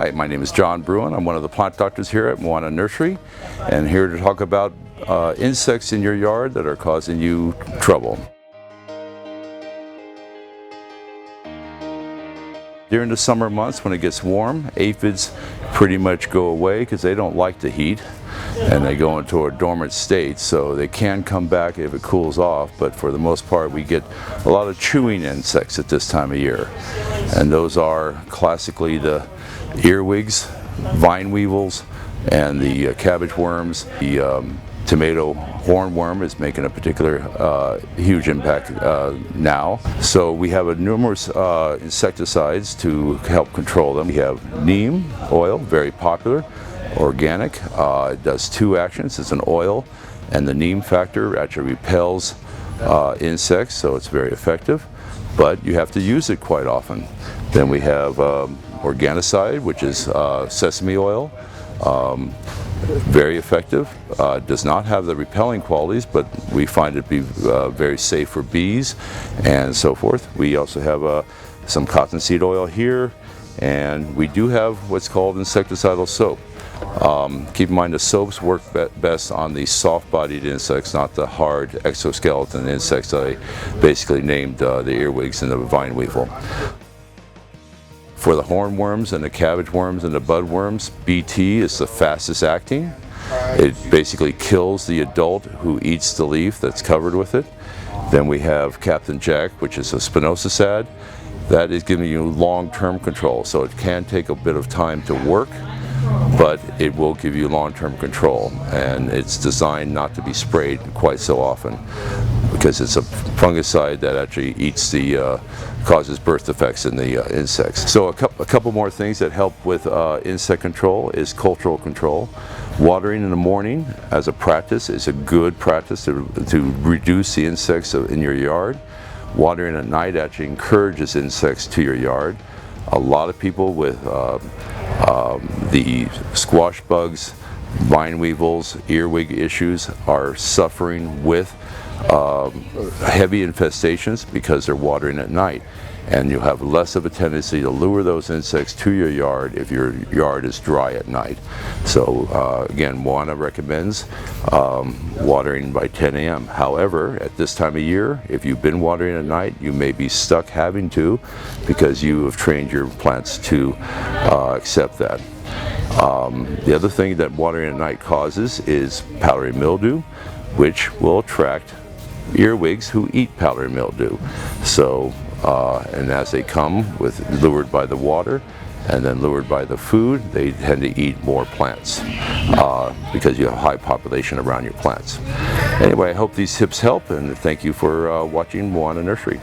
Hi, my name is Jon Bruyn. I'm one of the plant doctors here at Moana Nursery, and here to talk about insects in your yard that are causing you trouble. During the summer months when it gets warm, aphids pretty much go away because they don't like the heat and they go into a dormant state, so they can come back if it cools off, but for the most part we get a lot of chewing insects at this time of year, and those are classically the earwigs, vine weevils, and the cabbage worms. The tomato hornworm is making a particular huge impact now. So we have numerous insecticides to help control them. We have neem oil, very popular, organic. It does two actions. It's an oil, and the neem factor actually repels insects, so it's very effective, but you have to use it quite often. Then we have organicide, which is sesame oil. Very effective, does not have the repelling qualities, but we find it to be very safe for bees and so forth. We also have some cottonseed oil here, and we do have what's called insecticidal soap. Keep in mind the soaps work best on the soft-bodied insects, not the hard exoskeleton insects that I basically named the earwigs and the vine weevil. For the hornworms and the cabbage worms and the budworms, BT is the fastest acting. It basically kills the adult who eats the leaf that's covered with it. Then we have Captain Jack, which is a spinosad. That is giving you long-term control, so it can take a bit of time to work, but it will give you long-term control, and it's designed not to be sprayed quite so often because it's a fungicide that actually eats causes birth defects in the insects. So a couple more things that help with insect control is cultural control. Watering in the morning as a practice is a good practice to reduce the insects in your yard. Watering at night actually encourages insects to your yard. A lot of people with the squash bugs, vine weevils, earwig issues are suffering with heavy infestations because they're watering at night, and you have less of a tendency to lure those insects to your yard if your yard is dry at night. So again, Moana recommends watering by 10 a.m. However, at this time of year, if you've been watering at night, you may be stuck having to because you have trained your plants to accept that. The other thing that watering at night causes is powdery mildew, which will attract earwigs who eat powdery mildew. So, and as they come lured by the water and then lured by the food, they tend to eat more plants because you have a high population around your plants. Anyway, I hope these tips help, and thank you for watching Moana Nursery.